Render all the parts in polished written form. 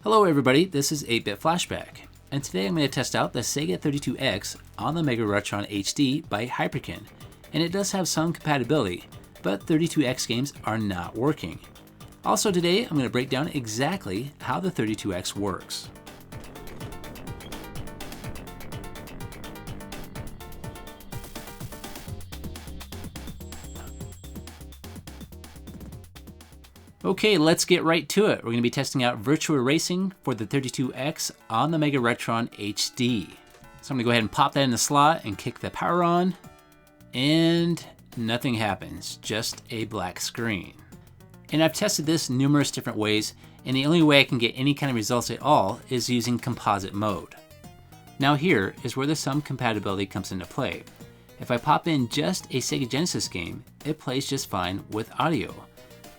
Hello everybody, this is 8-Bit Flashback, and today I'm going to test out the Sega 32X on the Mega Retron HD by Hyperkin, and it does have some compatibility, but 32X games are not working. Also today I'm going to break down exactly how the 32X works. Okay, let's get right to it. We're going to be testing out Virtua Racing for the 32X on the Mega Retron HD. So I'm going to go ahead and pop that in the slot and kick the power on, and nothing happens, just a black screen. And I've tested this numerous different ways, and the only way I can get any kind of results at all is using composite mode. Now here is where the some compatibility comes into play. If I pop in just a Sega Genesis game, it plays just fine with audio.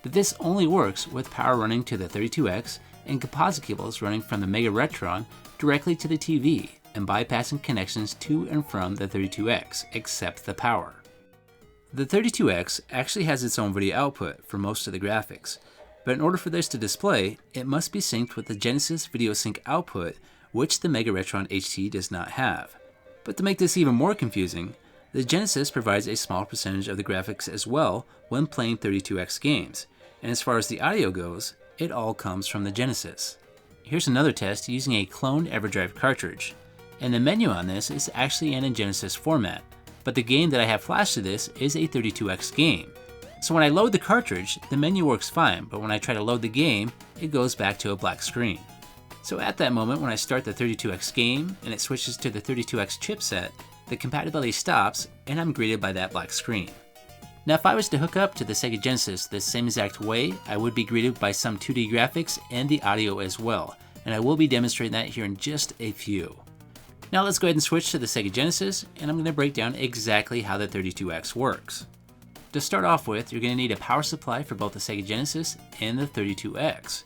But this only works with power running to the 32X and composite cables running from the Mega Retron directly to the TV and bypassing connections to and from the 32X, except the power. The 32X actually has its own video output for most of the graphics, but in order for this to display, it must be synced with the Genesis video sync output, which the Mega Retron HD does not have. But to make this even more confusing, the Genesis provides a small percentage of the graphics as well when playing 32X games, and as far as the audio goes, it all comes from the Genesis. Here's another test using a cloned EverDrive cartridge, and the menu on this is actually in a Genesis format, but the game that I have flashed to this is a 32X game. So when I load the cartridge, the menu works fine, but when I try to load the game, it goes back to a black screen. So at that moment when I start the 32X game and it switches to the 32X chipset, the compatibility stops and I'm greeted by that black screen. Now if I was to hook up to the Sega Genesis the same exact way, I would be greeted by some 2D graphics and the audio as well, and I will be demonstrating that here in just a few. Now let's go ahead and switch to the Sega Genesis, and I'm going to break down exactly how the 32X works. To start off with, you're going to need a power supply for both the Sega Genesis and the 32X.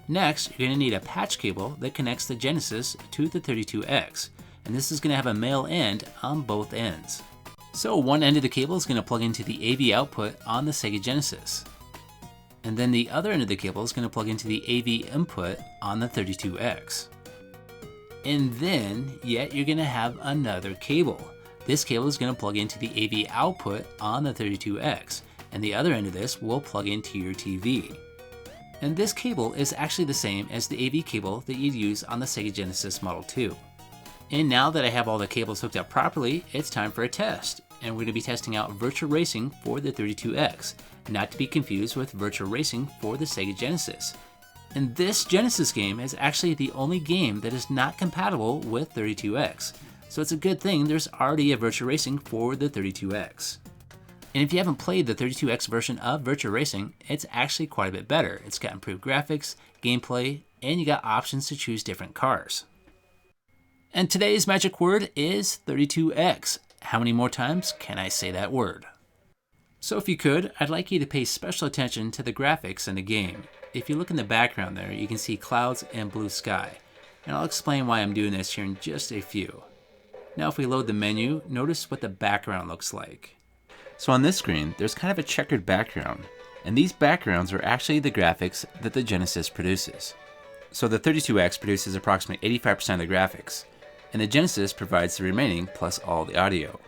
Next, you're going to need a patch cable that connects the Genesis to the 32X. And this is going to have a male end on both ends. So one end of the cable is going to plug into the AV output on the Sega Genesis. And then the other end of the cable is going to plug into the AV input on the 32X. And then, yet you're going to have another cable. This cable is going to plug into the AV output on the 32X. And the other end of this will plug into your TV. And this cable is actually the same as the AV cable that you'd use on the Sega Genesis Model 2. And now that I have all the cables hooked up properly, it's time for a test. And we're going to be testing out Virtua Racing for the 32X, not to be confused with Virtua Racing for the Sega Genesis. And this Genesis game is actually the only game that is not compatible with 32X. So it's a good thing there's already a Virtua Racing for the 32X. And if you haven't played the 32X version of Virtua Racing, it's actually quite a bit better. It's got improved graphics, gameplay, and you got options to choose different cars. And today's magic word is 32X. How many more times can I say that word? So if you could, I'd like you to pay special attention to the graphics in the game. If you look in the background there, you can see clouds and blue sky. And I'll explain why I'm doing this here in just a few. Now if we load the menu, notice what the background looks like. So on this screen, there's kind of a checkered background. And these backgrounds are actually the graphics that the Genesis produces. So the 32X produces approximately 85% of the graphics, and the Genesis provides the remaining plus all the audio.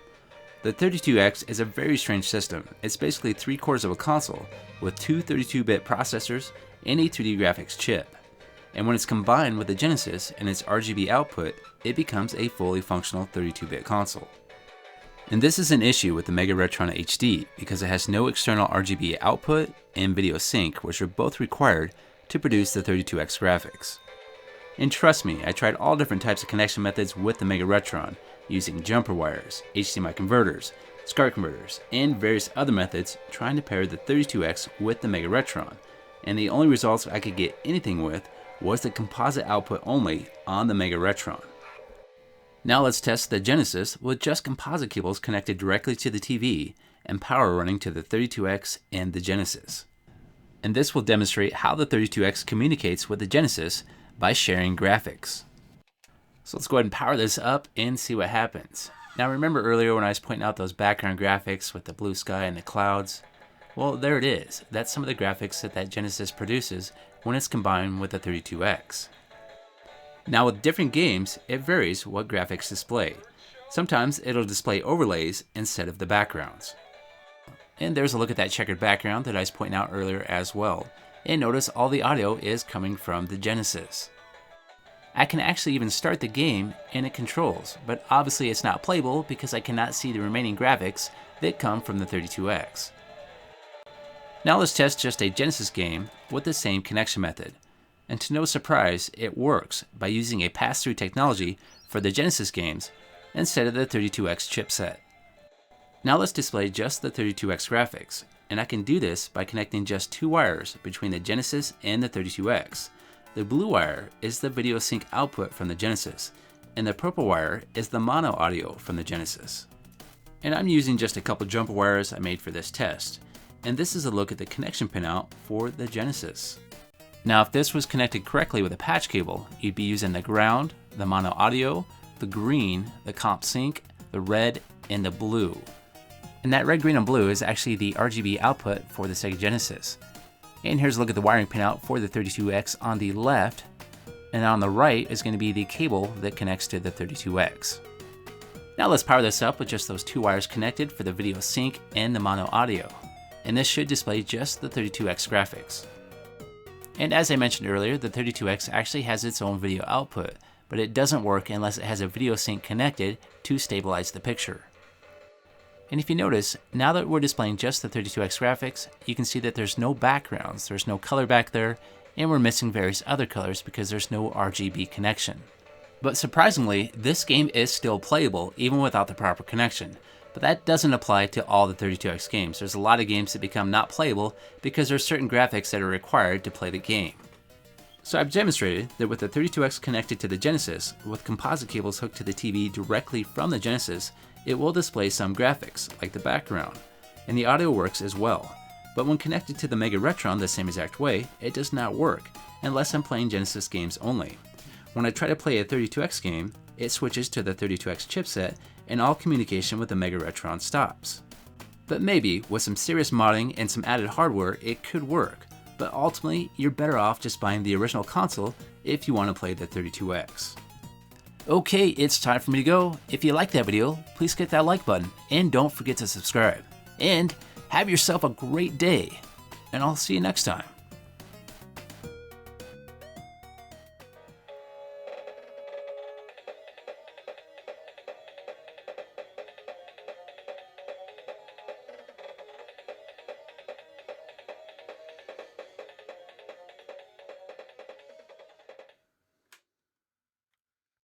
The 32X is a very strange system. It's basically 3/4 of a console with two 32-bit processors and a 2D graphics chip. And when it's combined with the Genesis and its RGB output, it becomes a fully functional 32-bit console. And this is an issue with the Mega Retron HD because it has no external RGB output and video sync, which are both required to produce the 32X graphics. And trust me, I tried all different types of connection methods with the Mega Retron, using jumper wires, HDMI converters, SCART converters, and various other methods trying to pair the 32X with the Mega Retron, and the only results I could get anything with was the composite output only on the Mega Retron. Now let's test the Genesis with just composite cables connected directly to the TV and power running to the 32X and the Genesis. And this will demonstrate how the 32X communicates with the Genesis by sharing graphics. So let's go ahead and power this up and see what happens. Now remember earlier when I was pointing out those background graphics with the blue sky and the clouds? Well, there it is. That's some of the graphics that Genesis produces when it's combined with the 32X. Now with different games, it varies what graphics display. Sometimes it'll display overlays instead of the backgrounds. And there's a look at that checkered background that I was pointing out earlier as well. And notice all the audio is coming from the Genesis. I can actually even start the game in the controls, but obviously it's not playable because I cannot see the remaining graphics that come from the 32X. Now let's test just a Genesis game with the same connection method. And to no surprise, it works by using a pass-through technology for the Genesis games instead of the 32X chipset. Now let's display just the 32X graphics, and I can do this by connecting just two wires between the Genesis and the 32X. The blue wire is the video sync output from the Genesis, and the purple wire is the mono audio from the Genesis. And I'm using just a couple jumper wires I made for this test, and this is a look at the connection pinout for the Genesis. Now if this was connected correctly with a patch cable, you'd be using the ground, the mono audio, the green, the comp sync, the red, and the blue. And that red, green, and blue is actually the RGB output for the Sega Genesis. And here's a look at the wiring pinout for the 32X on the left, and on the right is going to be the cable that connects to the 32X. Now let's power this up with just those two wires connected for the video sync and the mono audio. And this should display just the 32X graphics. And as I mentioned earlier, the 32X actually has its own video output, but it doesn't work unless it has a video sync connected to stabilize the picture. And if you notice, now that we're displaying just the 32X graphics, you can see that there's no backgrounds, there's no color back there, and we're missing various other colors because there's no RGB connection. But surprisingly, this game is still playable even without the proper connection. But that doesn't apply to all the 32X games. There's a lot of games that become not playable because there's certain graphics that are required to play the game. So I've demonstrated that with the 32X connected to the Genesis, with composite cables hooked to the TV directly from the Genesis, it will display some graphics, like the background, and the audio works as well. But when connected to the Mega Retron the same exact way, it does not work, unless I'm playing Genesis games only. When I try to play a 32X game, it switches to the 32X chipset, and all communication with the Mega Retron stops. But maybe, with some serious modding and some added hardware, it could work. But ultimately, you're better off just buying the original console if you want to play the 32X. Okay, it's time for me to go. If you liked that video, please hit that like button and don't forget to subscribe. And have yourself a great day, and I'll see you next time.